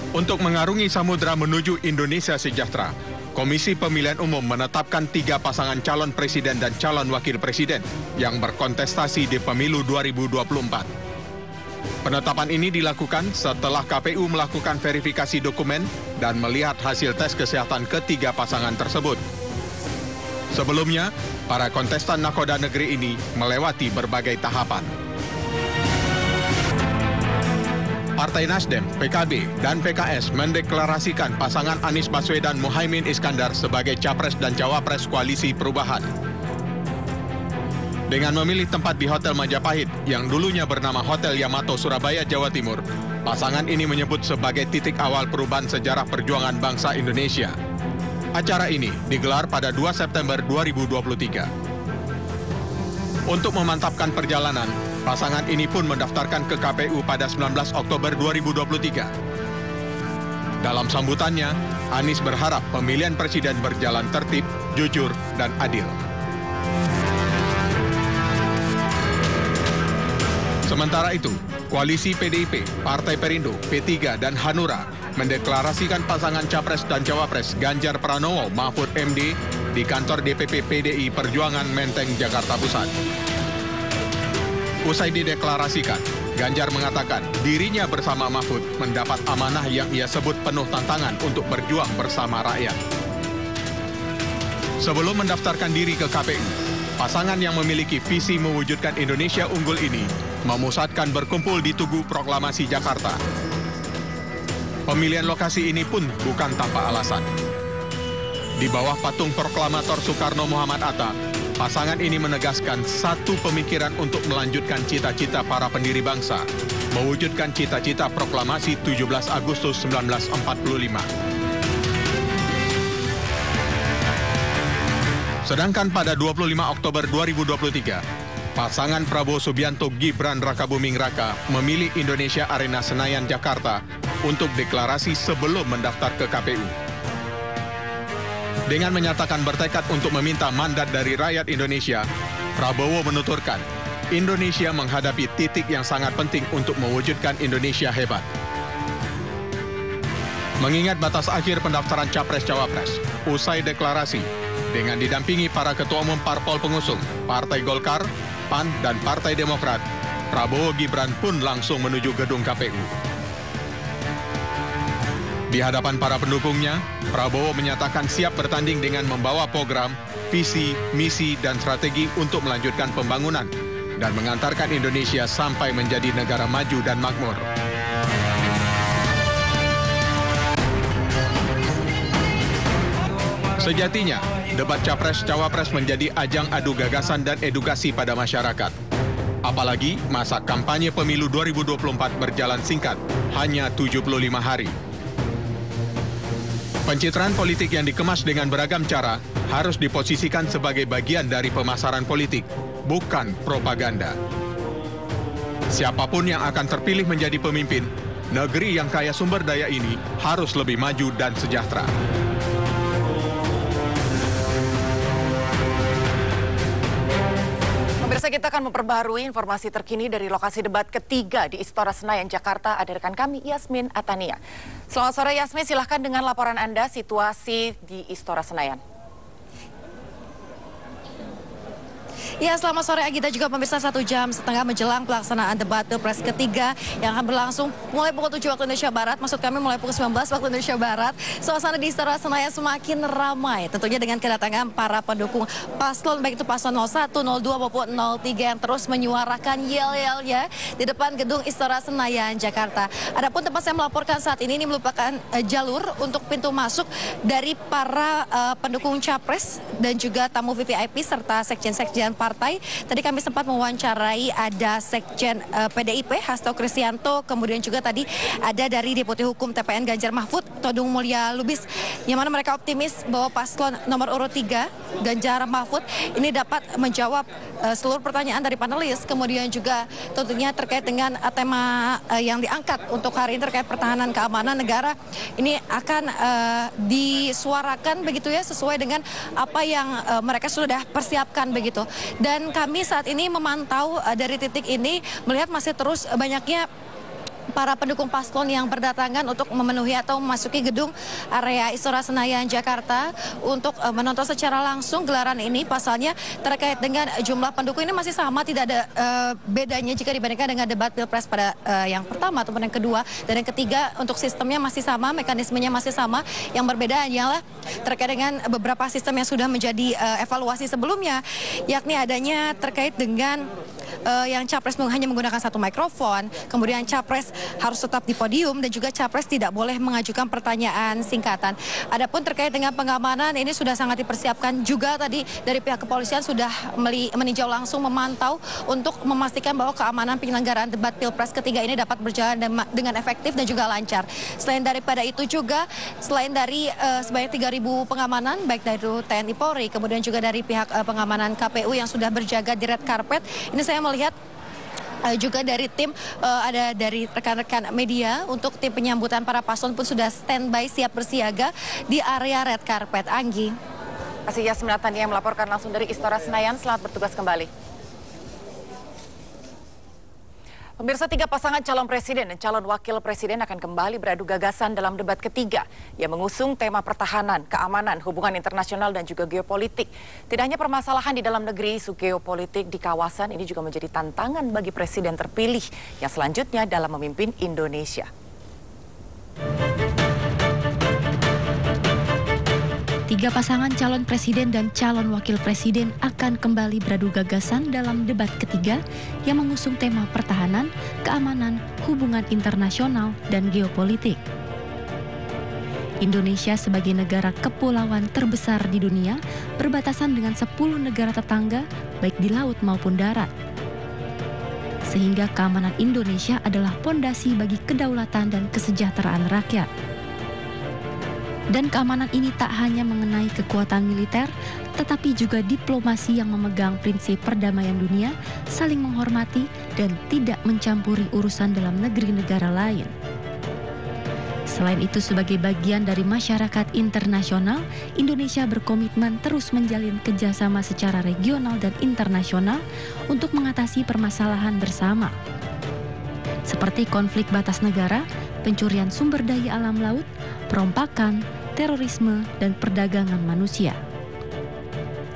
Untuk mengarungi samudera menuju Indonesia sejahtera, Komisi Pemilihan Umum menetapkan 3 pasangan calon presiden dan calon wakil presiden yang berkontestasi di pemilu 2024. Penetapan ini dilakukan setelah KPU melakukan verifikasi dokumen dan melihat hasil tes kesehatan ketiga pasangan tersebut. Sebelumnya, para kontestan nakoda negeri ini melewati berbagai tahapan. Partai Nasdem, PKB, dan PKS mendeklarasikan pasangan Anies Baswedan Muhaimin Iskandar sebagai Capres dan Cawapres Koalisi Perubahan. Dengan memilih tempat di Hotel Majapahit yang dulunya bernama Hotel Yamato Surabaya, Jawa Timur, pasangan ini menyebut sebagai titik awal perubahan sejarah perjuangan bangsa Indonesia. Acara ini digelar pada 2 September 2023. Untuk memantapkan perjalanan, pasangan ini pun mendaftarkan ke KPU pada 19 Oktober 2023. Dalam sambutannya, Anies berharap pemilihan presiden berjalan tertib, jujur, dan adil. Sementara itu, koalisi PDIP, Partai Perindo, P3, dan Hanura mendeklarasikan pasangan Capres dan Cawapres Ganjar Pranowo Mahfud MD di kantor DPP PDI Perjuangan Menteng, Jakarta Pusat. Usai dideklarasikan, Ganjar mengatakan dirinya bersama Mahfud mendapat amanah yang ia sebut penuh tantangan untuk berjuang bersama rakyat. Sebelum mendaftarkan diri ke KPU, pasangan yang memiliki visi mewujudkan Indonesia unggul ini memusatkan berkumpul di Tugu Proklamasi Jakarta. Pemilihan lokasi ini pun bukan tanpa alasan. Di bawah patung proklamator Soekarno Muhammad Hatta, pasangan ini menegaskan satu pemikiran untuk melanjutkan cita-cita para pendiri bangsa, mewujudkan cita-cita proklamasi 17 Agustus 1945. Sedangkan pada 25 Oktober 2023, pasangan Prabowo Subianto Gibran Rakabuming Raka memilih Indonesia Arena Senayan, Jakarta untuk deklarasi sebelum mendaftar ke KPU. Dengan menyatakan bertekad untuk meminta mandat dari rakyat Indonesia, Prabowo menuturkan, Indonesia menghadapi titik yang sangat penting untuk mewujudkan Indonesia hebat. Mengingat batas akhir pendaftaran Capres-Cawapres, usai deklarasi, dengan didampingi para ketua umum parpol pengusung, Partai Golkar, PAN, dan Partai Demokrat, Prabowo Gibran pun langsung menuju gedung KPU. Di hadapan para pendukungnya, Prabowo menyatakan siap bertanding dengan membawa program, visi, misi, dan strategi untuk melanjutkan pembangunan dan mengantarkan Indonesia sampai menjadi negara maju dan makmur. Sejatinya, debat Capres-Cawapres menjadi ajang adu gagasan dan edukasi pada masyarakat. Apalagi masa kampanye pemilu 2024 berjalan singkat, hanya 75 hari. Pencitraan politik yang dikemas dengan beragam cara harus diposisikan sebagai bagian dari pemasaran politik, bukan propaganda. Siapapun yang akan terpilih menjadi pemimpin, negeri yang kaya sumber daya ini harus lebih maju dan sejahtera. Pemirsa, kita akan memperbaharui informasi terkini dari lokasi debat ketiga di Istora Senayan, Jakarta. Ada rekan kami, Yasmin Atania. Selamat sore, Yasmin. Silahkan dengan laporan Anda situasi di Istora Senayan. Ya, selamat sore Agita, juga pemirsa. 1 jam setengah menjelang pelaksanaan debat Pilpres ketiga yang akan berlangsung mulai pukul 7 waktu Indonesia Barat, maksud kami mulai pukul 19 waktu Indonesia Barat. Suasana di Istora Senayan semakin ramai, tentunya dengan kedatangan para pendukung paslon, baik itu paslon 01, 02 maupun 03 yang terus menyuarakan yel-yelnya di depan gedung Istora Senayan, Jakarta. Adapun tempat saya melaporkan saat ini merupakan jalur untuk pintu masuk dari para pendukung Capres dan juga tamu VVIP serta sekjen-sekjen partai. Tadi kami sempat mewawancarai ada Sekjen PDIP Hasto Kristianto, kemudian juga tadi ada dari Deputi Hukum TPN Ganjar Mahfud Todung Mulya Lubis, yang mana mereka optimis bahwa paslon nomor urut 3 Ganjar Mahfud ini dapat menjawab seluruh pertanyaan dari panelis, kemudian juga tentunya terkait dengan tema yang diangkat untuk hari ini terkait pertahanan keamanan negara. Ini akan disuarakan begitu ya, sesuai dengan apa yang mereka sudah persiapkan begitu. Dan kami saat ini memantau dari titik ini, melihat masih terus banyaknya para pendukung paslon yang berdatangan untuk memenuhi atau memasuki gedung area Istora Senayan Jakarta untuk menonton secara langsung gelaran ini. Pasalnya terkait dengan jumlah pendukung ini masih sama, tidak ada bedanya jika dibandingkan dengan debat Pilpres pada yang pertama ataupun yang kedua dan yang ketiga. Untuk sistemnya masih sama, mekanismenya masih sama. Yang berbeda hanyalah terkait dengan beberapa sistem yang sudah menjadi evaluasi sebelumnya, yakni adanya terkait dengan yang capres hanya menggunakan satu mikrofon, kemudian capres harus tetap di podium dan juga capres tidak boleh mengajukan pertanyaan singkatan. Adapun terkait dengan pengamanan ini sudah sangat dipersiapkan juga, tadi dari pihak kepolisian sudah meninjau langsung, memantau untuk memastikan bahwa keamanan penyelenggaraan debat Pilpres ketiga ini dapat berjalan dengan efektif dan juga lancar. Selain daripada itu juga, selain dari sebanyak 3.000 pengamanan baik dari TNI Polri, kemudian juga dari pihak pengamanan KPU yang sudah berjaga di red carpet, ini saya melihat juga dari tim ada dari rekan-rekan media untuk tim penyambutan para paslon pun sudah standby siap bersiaga di area red carpet. Anggi. Terima kasih Yasmin Atania yang melaporkan langsung dari Istora Senayan. Selamat bertugas kembali. Pemirsa, 3 pasangan calon presiden dan calon wakil presiden akan kembali beradu gagasan dalam debat ketiga yang mengusung tema pertahanan, keamanan, hubungan internasional dan juga geopolitik. Tidak hanya permasalahan di dalam negeri, isu geopolitik di kawasan ini juga menjadi tantangan bagi presiden terpilih yang selanjutnya dalam memimpin Indonesia. Tiga pasangan calon presiden dan calon wakil presiden akan kembali beradu gagasan dalam debat ketiga yang mengusung tema pertahanan, keamanan, hubungan internasional, dan geopolitik. Indonesia sebagai negara kepulauan terbesar di dunia berbatasan dengan 10 negara tetangga baik di laut maupun darat. Sehingga keamanan Indonesia adalah pondasi bagi kedaulatan dan kesejahteraan rakyat. Dan keamanan ini tak hanya mengenai kekuatan militer, tetapi juga diplomasi yang memegang prinsip perdamaian dunia, saling menghormati, dan tidak mencampuri urusan dalam negeri negara lain. Selain itu, sebagai bagian dari masyarakat internasional, Indonesia berkomitmen terus menjalin kerjasama secara regional dan internasional untuk mengatasi permasalahan bersama. Seperti konflik batas negara, pencurian sumber daya alam laut, perompakan, terorisme, dan perdagangan manusia.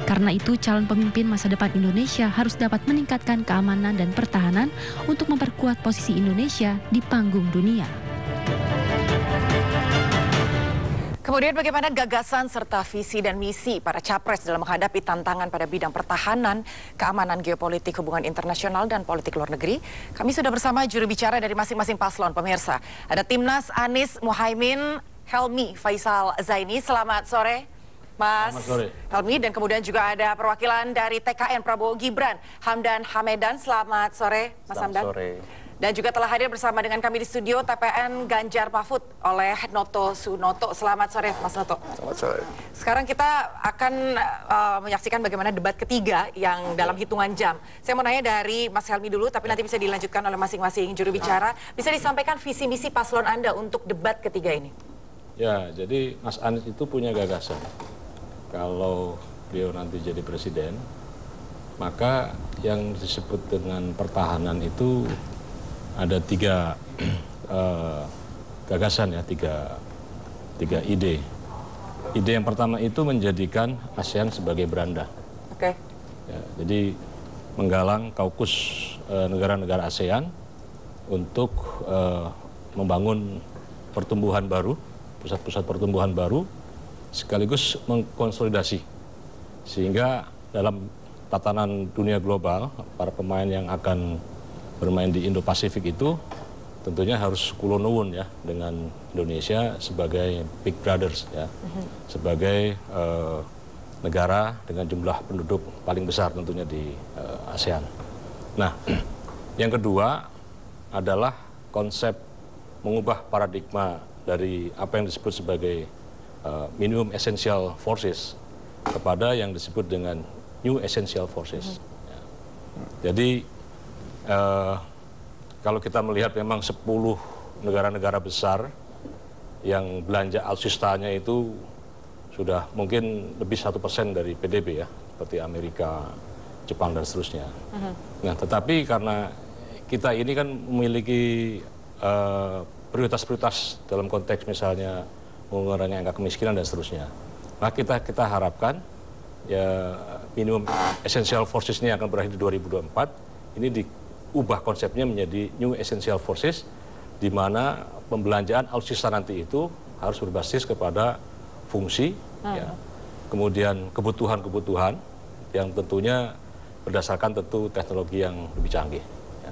Karena itu, calon pemimpin masa depan Indonesia harus dapat meningkatkan keamanan dan pertahanan untuk memperkuat posisi Indonesia di panggung dunia. Kemudian bagaimana gagasan serta visi dan misi para capres dalam menghadapi tantangan pada bidang pertahanan, keamanan, geopolitik, hubungan internasional, dan politik luar negeri? Kami sudah bersama juru bicara dari masing-masing paslon, pemirsa. Ada Timnas Anies Muhaimin, Helmi Faisal Zaini. Selamat sore, Mas Helmi. Dan kemudian juga ada perwakilan dari TKN Prabowo Gibran, Hamdan Hamedan. Selamat sore, Mas Hamdan. Selamat sore. Dan juga telah hadir bersama dengan kami di studio TPN Ganjar Mahfud oleh Noto Sunoto. Selamat sore, Mas Noto. Selamat sore. Sekarang kita akan menyaksikan bagaimana debat ketiga yang dalam hitungan jam. Saya mau nanya dari Mas Helmi dulu, tapi nanti bisa dilanjutkan oleh masing-masing juru bicara. Bisa disampaikan visi misi paslon Anda untuk debat ketiga ini? Ya, jadi Mas Anies itu punya gagasan. Kalau beliau nanti jadi presiden, maka yang disebut dengan pertahanan itu ada 3 gagasan ya, tiga ide. Ide yang pertama itu menjadikan ASEAN sebagai beranda. Oke. Ya, jadi menggalang kaukus negara-negara ASEAN untuk membangun pertumbuhan baru, pusat-pusat pertumbuhan baru, sekaligus mengkonsolidasi. Sehingga dalam tatanan dunia global, para pemain yang akan bermain di Indo-Pasifik itu tentunya harus kulonuwun ya dengan Indonesia sebagai big brothers ya, sebagai negara dengan jumlah penduduk paling besar tentunya di ASEAN. Nah, yang kedua adalah konsep mengubah paradigma dari apa yang disebut sebagai minimum essential forces kepada yang disebut dengan new essential forces. Ya. Jadi kalau kita melihat memang 10 negara-negara besar yang belanja alutsistanya itu sudah mungkin lebih 1% dari PDB ya, seperti Amerika, Jepang dan seterusnya. Nah, tetapi karena kita ini kan memiliki prioritas-prioritas dalam konteks misalnya mengurangi angka kemiskinan dan seterusnya. Nah, kita harapkan ya minimum essential forces ini akan berakhir di 2024. Ini diubah konsepnya menjadi new essential forces, di mana pembelanjaan alutsista nanti itu harus berbasis kepada fungsi, ya, kemudian kebutuhan-kebutuhan yang tentunya berdasarkan tentu teknologi yang lebih canggih. Ya.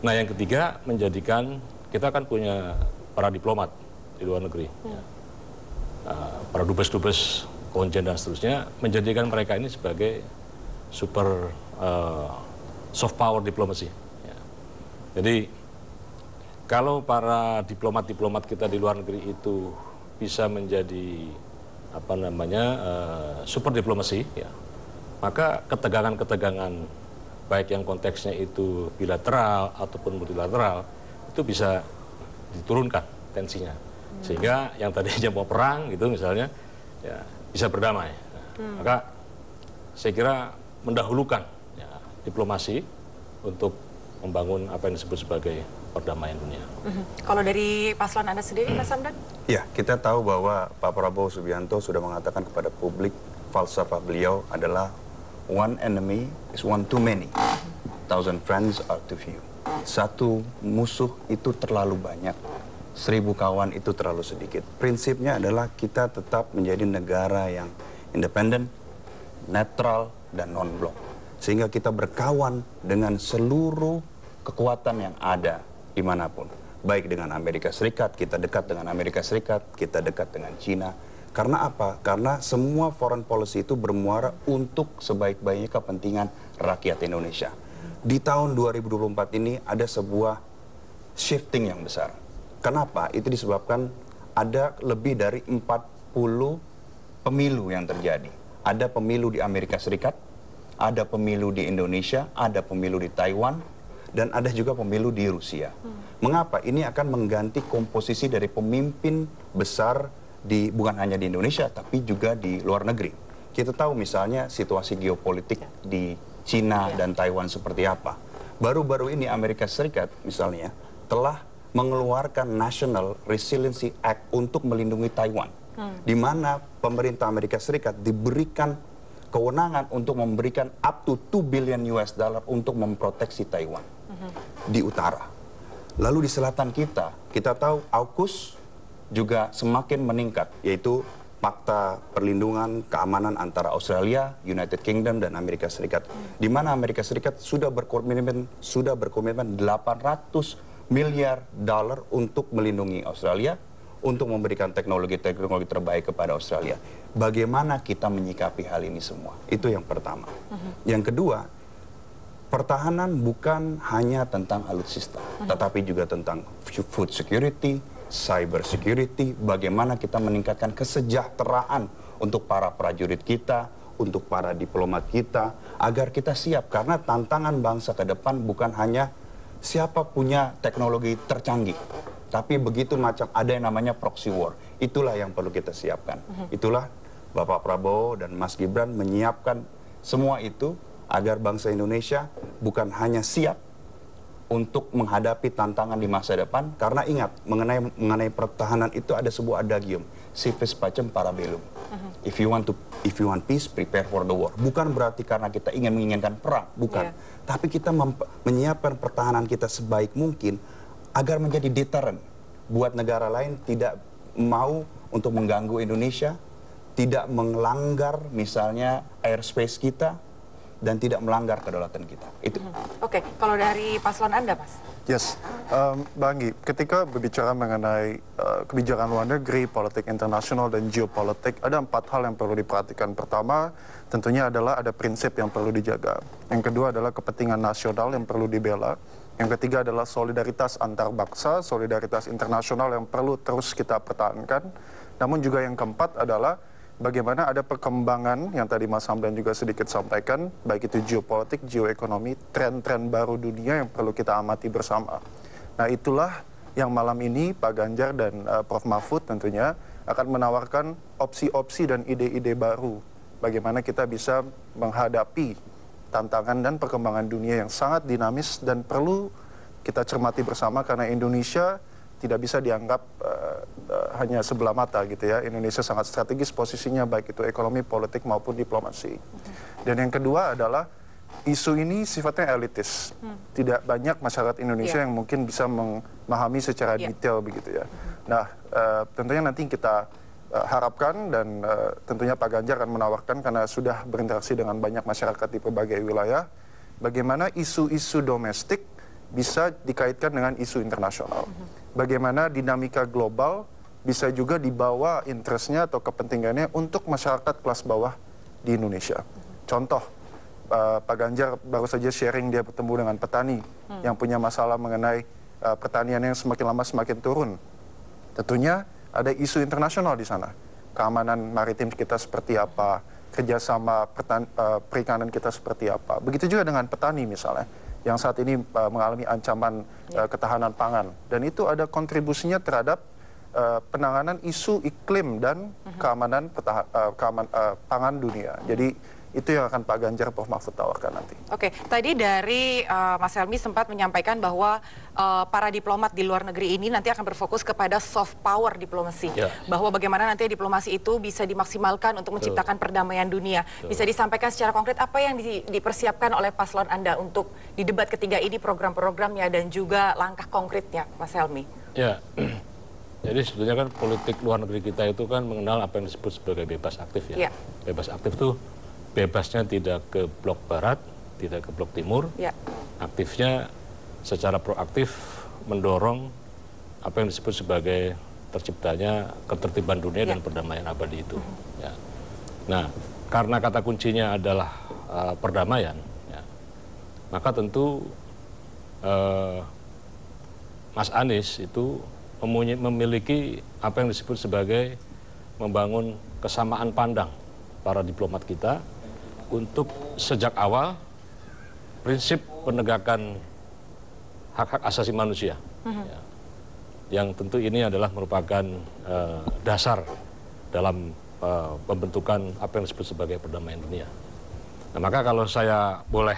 Nah, yang ketiga, menjadikan kita kan punya para diplomat di luar negeri, ya. Para dubes-dubes, konjen dan seterusnya, menjadikan mereka ini sebagai super soft power diplomasi. Ya. Jadi kalau para diplomat-diplomat kita di luar negeri itu bisa menjadi apa namanya super diplomasi, ya, maka ketegangan-ketegangan baik yang konteksnya itu bilateral ataupun multilateral itu bisa diturunkan tensinya, sehingga yang tadinya mau perang gitu misalnya ya bisa berdamai. Maka saya kira mendahulukan ya, diplomasi untuk membangun apa yang disebut sebagai perdamaian dunia. Kalau dari paslon Anda sendiri, Mas Hamdan? Ya, kita tahu bahwa Pak Prabowo Subianto sudah mengatakan kepada publik, falsafah beliau adalah one enemy is one too many, 1,000 friends are too few. Satu musuh itu terlalu banyak, 1.000 kawan itu terlalu sedikit. Prinsipnya adalah kita tetap menjadi negara yang independen, netral, dan non-blok. Sehingga kita berkawan dengan seluruh kekuatan yang ada dimanapun. Baik dengan Amerika Serikat, kita dekat dengan Amerika Serikat, kita dekat dengan China. Karena apa? Karena semua foreign policy itu bermuara untuk sebaik-baiknya kepentingan rakyat Indonesia. Di tahun 2024 ini ada sebuah shifting yang besar. Kenapa? Itu disebabkan ada lebih dari 40 pemilu yang terjadi. Ada pemilu di Amerika Serikat, ada pemilu di Indonesia, ada pemilu di Taiwan, dan ada juga pemilu di Rusia. Mengapa? Ini akan mengganti komposisi dari pemimpin besar bukan hanya di Indonesia, tapi juga di luar negeri. Kita tahu misalnya situasi geopolitik di China dan Taiwan seperti apa. Baru-baru ini Amerika Serikat misalnya telah mengeluarkan National Resiliency Act untuk melindungi Taiwan. Di mana pemerintah Amerika Serikat diberikan kewenangan untuk memberikan up to $2 billion untuk memproteksi Taiwan di utara. Lalu di selatan kita tahu AUKUS juga semakin meningkat, yaitu Fakta Perlindungan Keamanan antara Australia, United Kingdom, dan Amerika Serikat. Di mana Amerika Serikat sudah berkomitmen 800 miliar dolar untuk melindungi Australia, untuk memberikan teknologi-teknologi terbaik kepada Australia. Bagaimana kita menyikapi hal ini semua? Itu yang pertama. Yang kedua, pertahanan bukan hanya tentang alutsista, tetapi juga tentang food security, cyber security, bagaimana kita meningkatkan kesejahteraan untuk para prajurit kita, untuk para diplomat kita, agar kita siap. Karena tantangan bangsa ke depan bukan hanya siapa punya teknologi tercanggih, tapi begitu macam ada yang namanya proxy war. Itulah yang perlu kita siapkan. Itulah Bapak Prabowo dan Mas Gibran menyiapkan semua itu agar bangsa Indonesia bukan hanya siap untuk menghadapi tantangan di masa depan. Karena ingat, mengenai pertahanan itu ada sebuah adagium, si vis pacem para bellum. If you want peace, prepare for the war. Bukan berarti karena kita menginginkan perang, bukan. Tapi kita menyiapkan pertahanan kita sebaik mungkin agar menjadi deterrent buat negara lain tidak mau untuk mengganggu Indonesia, tidak melanggar misalnya airspace kita, dan tidak melanggar kedaulatan kita. Itu. Oke, kalau dari paslon Anda, Mas? Yes, Bang Anggi, ketika berbicara mengenai kebijakan luar negeri, politik internasional, dan geopolitik, ada 4 hal yang perlu diperhatikan. Pertama, tentunya adalah ada prinsip yang perlu dijaga. Yang kedua adalah kepentingan nasional yang perlu dibela. Yang ketiga adalah solidaritas antar bangsa, solidaritas internasional yang perlu terus kita pertahankan. Namun juga yang keempat adalah bagaimana ada perkembangan yang tadi Mas Hamdan juga sedikit sampaikan, baik itu geopolitik, geoekonomi, tren-tren baru dunia yang perlu kita amati bersama. Nah, itulah yang malam ini Pak Ganjar dan Prof. Mahfud tentunya akan menawarkan opsi-opsi dan ide-ide baru. Bagaimana kita bisa menghadapi tantangan dan perkembangan dunia yang sangat dinamis dan perlu kita cermati bersama karena Indonesia tidak bisa dianggap hanya sebelah mata gitu ya. Indonesia sangat strategis posisinya baik itu ekonomi, politik maupun diplomasi. Dan yang kedua adalah isu ini sifatnya elitis. Tidak banyak masyarakat Indonesia yang mungkin bisa memahami secara detail begitu ya. Nah, tentunya nanti kita harapkan dan tentunya Pak Ganjar akan menawarkan karena sudah berinteraksi dengan banyak masyarakat di berbagai wilayah, bagaimana isu-isu domestik bisa dikaitkan dengan isu internasional. Bagaimana dinamika global bisa juga dibawa interestnya atau kepentingannya untuk masyarakat kelas bawah di Indonesia. Contoh, Pak Ganjar baru saja sharing dia bertemu dengan petani yang punya masalah mengenai pertanian yang semakin lama semakin turun. Tentunya ada isu internasional di sana. Keamanan maritim kita seperti apa, kerjasama perikanan kita seperti apa. Begitu juga dengan petani misalnya, yang saat ini mengalami ancaman ketahanan pangan. Dan itu ada kontribusinya terhadap penanganan isu iklim dan keamanan pangan dunia. Jadi itu yang akan Pak Ganjar Prof Mahfud tawarkan nanti. Oke, tadi dari Mas Helmy sempat menyampaikan bahwa para diplomat di luar negeri ini nanti akan berfokus kepada soft power diplomasi. Bahwa bagaimana nanti diplomasi itu bisa dimaksimalkan untuk menciptakan perdamaian dunia. Bisa disampaikan secara konkret apa yang dipersiapkan oleh paslon Anda untuk di debat ketiga ini, program-programnya dan juga langkah konkretnya, Mas Helmy? Ya, jadi sebetulnya kan politik luar negeri kita itu kan mengenal apa yang disebut sebagai bebas aktif ya. Bebas aktif itu bebasnya tidak ke blok barat, tidak ke blok timur. Aktifnya secara proaktif mendorong apa yang disebut sebagai terciptanya ketertiban dunia dan perdamaian abadi itu. Ya. Nah, karena kata kuncinya adalah perdamaian, ya, maka tentu Mas Anies itu memiliki apa yang disebut sebagai membangun kesamaan pandang para diplomat kita untuk sejak awal prinsip penegakan hak-hak asasi manusia, ya, yang tentu ini adalah merupakan dasar dalam pembentukan apa yang disebut sebagai perdamaian dunia. Nah, maka kalau saya boleh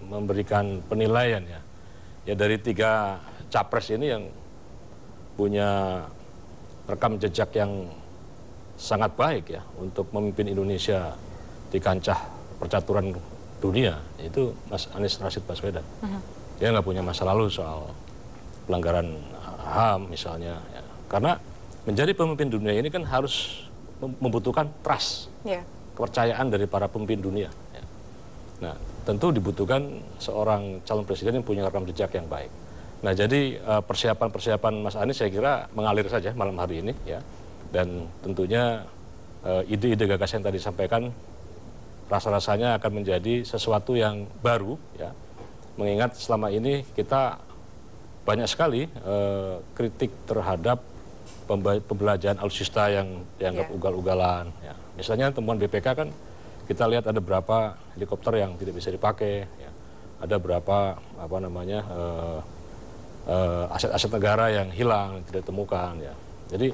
memberikan penilaian ya dari 3 capres ini yang punya rekam jejak yang sangat baik ya untuk memimpin Indonesia di kancah percaturan dunia, itu Mas Anies Rashid Baswedan. Dia nggak punya masa lalu soal pelanggaran HAM misalnya, ya. Karena menjadi pemimpin dunia ini kan harus membutuhkan trust, kepercayaan dari para pemimpin dunia. Ya. Nah, tentu dibutuhkan seorang calon presiden yang punya rekam jejak yang baik. Nah, jadi persiapan-persiapan Mas Anies saya kira mengalir saja malam hari ini, ya. Dan tentunya ide-ide gagasan yang tadi disampaikan rasa-rasanya akan menjadi sesuatu yang baru, ya. Mengingat selama ini kita banyak sekali kritik terhadap pembelajaran alutsista yang dianggap ugal-ugalan. Ya. Misalnya temuan BPK kan kita lihat ada berapa helikopter yang tidak bisa dipakai, ya. Ada berapa aset-aset negara yang hilang, tidak ditemukan. Ya. Jadi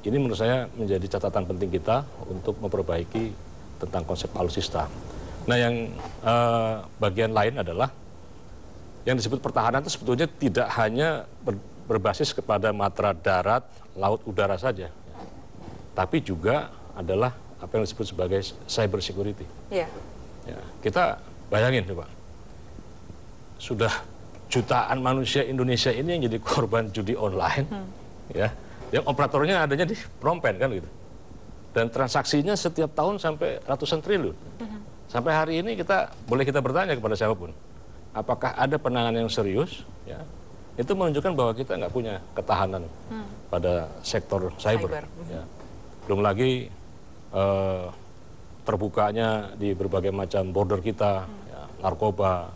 ini menurut saya menjadi catatan penting kita untuk memperbaiki tentang konsep alutsista. Nah, yang bagian lain adalah yang disebut pertahanan itu sebetulnya tidak hanya berbasis kepada matra darat, laut, udara saja, ya. Tapi juga adalah apa yang disebut sebagai cyber security. Ya, kita bayangin coba, sudah jutaan manusia Indonesia ini yang jadi korban judi online, ya, yang operatornya adanya di Phnom Penh kan gitu. Dan transaksinya setiap tahun sampai ratusan triliun. Sampai hari ini boleh kita bertanya kepada siapapun, apakah ada penanganan yang serius? Ya, itu menunjukkan bahwa kita nggak punya ketahanan pada sektor cyber. Ya. Belum lagi terbukanya di berbagai macam border kita, ya, narkoba,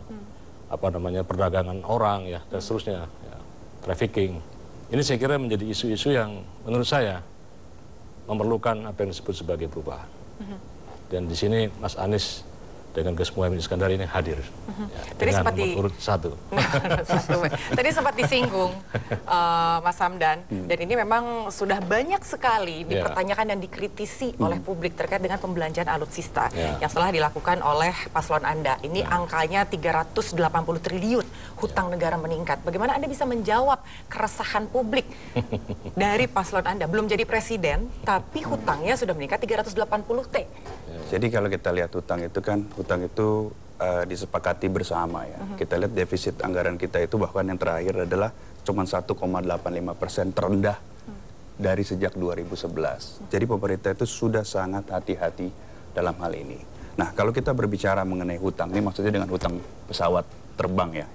perdagangan orang, ya, dan seterusnya, ya, trafficking. Ini saya kira menjadi isu-isu yang menurut saya memerlukan apa yang disebut sebagai perubahan. Dan di sini Mas Anies dengan Gus Muhaimin Iskandar ini hadir dengan nomor urut 1. Tadi sempat disinggung Mas Hamdan, dan ini memang sudah banyak sekali dipertanyakan dan dikritisi oleh publik terkait dengan pembelanjaan alutsista yang telah dilakukan oleh paslon Anda. Ini angkanya 380 triliun, hutang negara meningkat. Bagaimana Anda bisa menjawab keresahan publik dari paslon Anda? Belum jadi presiden, tapi hutangnya sudah meningkat 380 T. Jadi kalau kita lihat hutang itu disepakati bersama ya. Kita lihat defisit anggaran kita itu bahkan yang terakhir adalah cuma 1,85% terendah dari sejak 2011. Jadi pemerintah itu sudah sangat hati-hati dalam hal ini. Nah, kalau kita berbicara mengenai hutang, ini maksudnya dengan hutang pesawat terbang ya.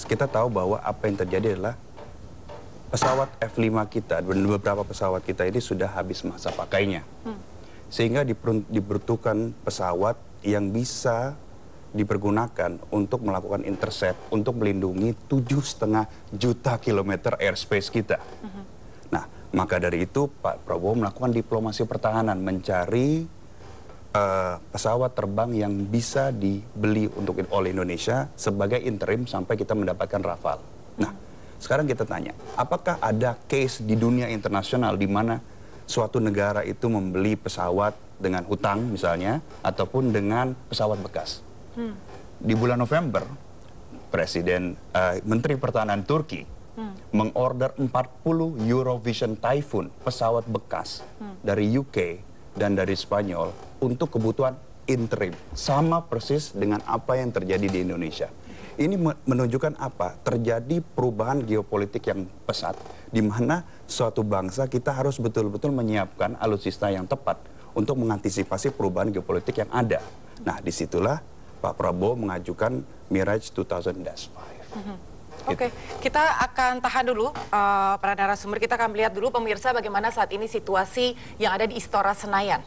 Kita tahu bahwa apa yang terjadi adalah pesawat F5 kita dan beberapa pesawat kita ini sudah habis masa pakainya. Sehingga dibutuhkan pesawat yang bisa dipergunakan untuk melakukan intercept, untuk melindungi 7,5 juta kilometer airspace kita. Nah, maka dari itu Pak Prabowo melakukan diplomasi pertahanan, mencari pesawat terbang yang bisa dibeli oleh Indonesia sebagai interim sampai kita mendapatkan Rafale. Nah, sekarang kita tanya, apakah ada case di dunia internasional di mana suatu negara itu membeli pesawat dengan hutang misalnya, ataupun dengan pesawat bekas? Di bulan November, Menteri Pertahanan Turki mengorder 40 Eurovision Typhoon, pesawat bekas dari UK dan dari Spanyol untuk kebutuhan interim. Sama persis dengan apa yang terjadi di Indonesia. Ini menunjukkan apa? Terjadi perubahan geopolitik yang pesat, di mana suatu bangsa kita harus betul-betul menyiapkan alutsista yang tepat untuk mengantisipasi perubahan geopolitik yang ada. Nah, disitulah Pak Prabowo mengajukan Mirage 2000-5. Oke, kita akan tahan dulu para narasumber. Kita akan melihat dulu pemirsa bagaimana saat ini situasi yang ada di Istora Senayan.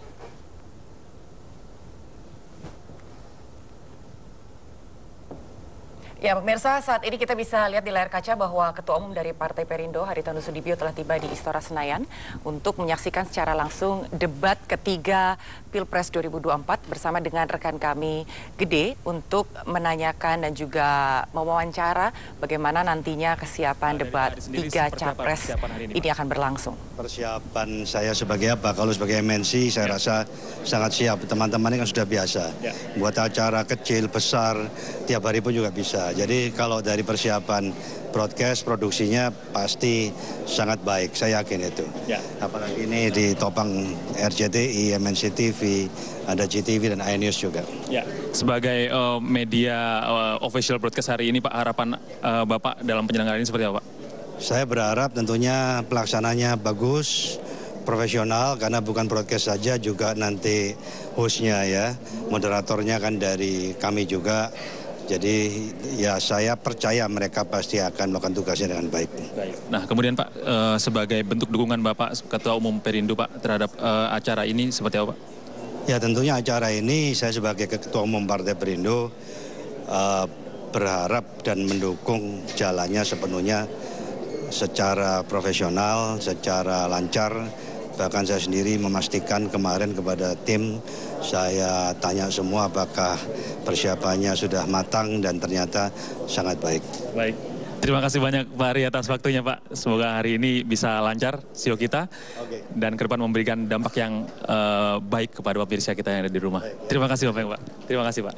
Ya, pemirsa, saat ini kita bisa lihat di layar kaca bahwa Ketua Umum dari Partai Perindo, Haritanu Sudibyo, telah tiba di Istora Senayan untuk menyaksikan secara langsung debat ketiga Pilpres 2024 bersama dengan rekan kami Gede untuk menanyakan dan juga mewawancara bagaimana nantinya kesiapan debat tiga Capres ini akan berlangsung. Persiapan saya sebagai apa? Kalau sebagai MNC saya rasa sangat siap. Teman-teman ini kan sudah biasa. Buat acara kecil, besar, tiap hari pun juga bisa. Jadi kalau dari persiapan broadcast, produksinya pasti sangat baik, saya yakin itu. Apalagi ini ditopang RCTI, MNC TV, ada GTV dan iNews juga. Sebagai media official broadcast hari ini, Pak, harapan Bapak dalam penyelenggaraan ini seperti apa, Pak? Saya berharap tentunya pelaksananya bagus, profesional, karena bukan broadcast saja, juga nanti hostnya ya, moderatornya kan dari kami juga. Jadi ya saya percaya mereka pasti akan melakukan tugasnya dengan baik. Nah, kemudian Pak, sebagai bentuk dukungan Bapak Ketua Umum Perindo, Pak, terhadap acara ini seperti apa, Pak? Ya, tentunya acara ini saya sebagai Ketua Umum Partai Perindo berharap dan mendukung jalannya sepenuhnya secara profesional, secara lancar. Bahkan saya sendiri memastikan kemarin kepada tim, saya tanya semua apakah persiapannya sudah matang dan ternyata sangat baik. Baik, terima kasih banyak Pak Ari atas waktunya, Pak. Semoga hari ini bisa lancar show kita dan ke depan memberikan dampak yang baik kepada pemirsa kita yang ada di rumah. Terima kasih Bapak. Terima kasih Pak.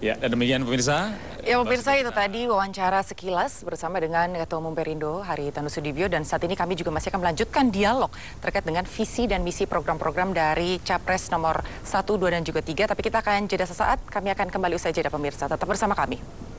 Ya, dan demikian pemirsa. Ya, pemirsa, itu tadi wawancara sekilas bersama dengan Ketua Umum Perindo, Haritanu Sudibyo, dan saat ini kami juga masih akan melanjutkan dialog terkait dengan visi dan misi program-program dari Capres nomor 1, 2, dan juga 3. Tapi kita akan jeda sesaat, kami akan kembali usai jeda pemirsa. Tetap bersama kami.